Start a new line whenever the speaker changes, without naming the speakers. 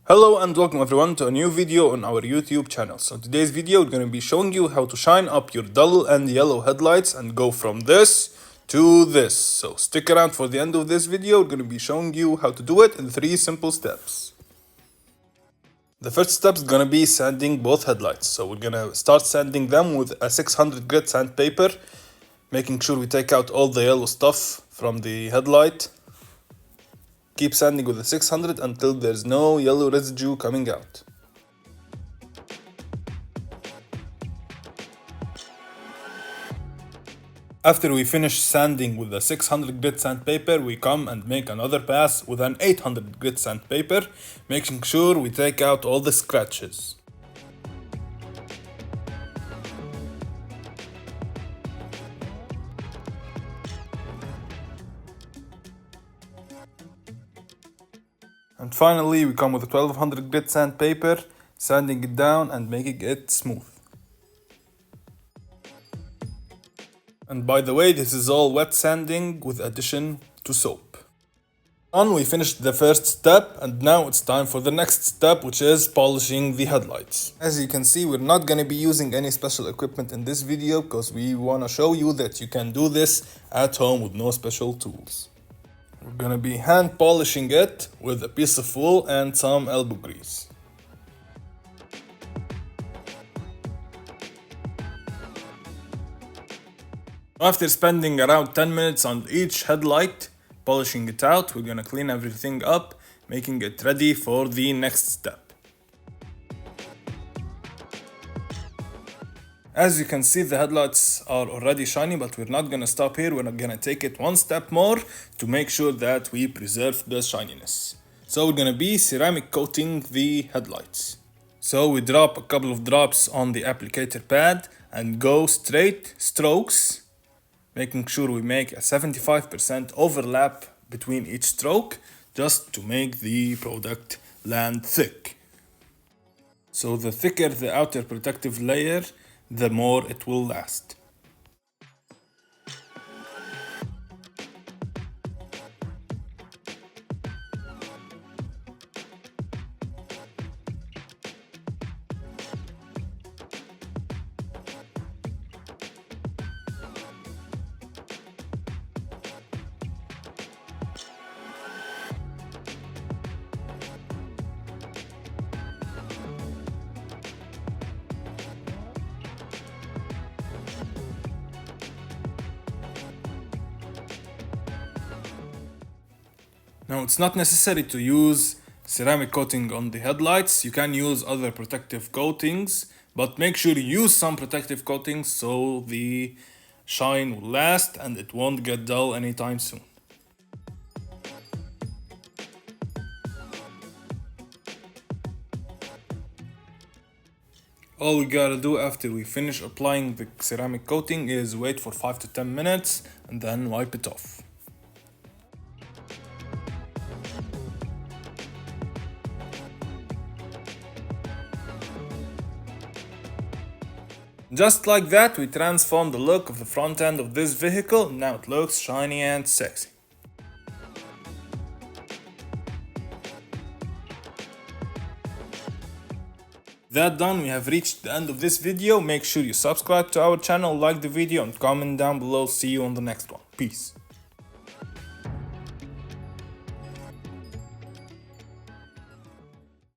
Hello and welcome everyone to a new video on our YouTube channel. So today's video we're going to be showing you how to shine up your dull and yellow headlights and go from this to this. So stick around for the end of this video. We're going to be showing you how to do it in 3 simple steps. The first step is going to be sanding both headlights. So we're going to start sanding them with a 600 grit sandpaper, making sure we take out all the yellow stuff from the headlight. Keep sanding with the 600 until there's no yellow residue coming out. After we finish sanding with the 600 grit sandpaper, we come and make another pass with an 800 grit sandpaper, making sure we take out all the scratches. And finally, we come with a 1200 grit sandpaper, sanding it down and making it smooth. And by the way, this is all wet sanding with addition to soap. We finished the first step and now it's time for the next step, which is polishing the headlights. As you can see, we're not going to be using any special equipment in this video because we want to show you that you can do this at home with no special tools. We're gonna be hand polishing it with a piece of wool and some elbow grease. After spending around 10 minutes on each headlight, polishing it out, we're gonna clean everything up, making it ready for the next step. As you can see, the headlights are already shiny, but we're not gonna stop here. We're not gonna take it one step more to make sure that we preserve the shininess. So we're gonna be ceramic coating the headlights. So we drop a couple of drops on the applicator pad and go straight strokes, making sure we make a 75% overlap between each stroke, just to make the product land thick. So the thicker the outer protective layer, the more it will last. Now, it's not necessary to use ceramic coating on the headlights. You can use other protective coatings, but make sure you use some protective coatings so the shine will last and it won't get dull anytime soon. All we gotta do after we finish applying the ceramic coating is wait for 5 to 10 minutes and then wipe it off. Just like that, we transformed the look of the front end of this vehicle. Now it looks shiny and sexy. That done, we have reached the end of this video. Make sure you subscribe to our channel, like the video and comment down below. See you on the next one. Peace.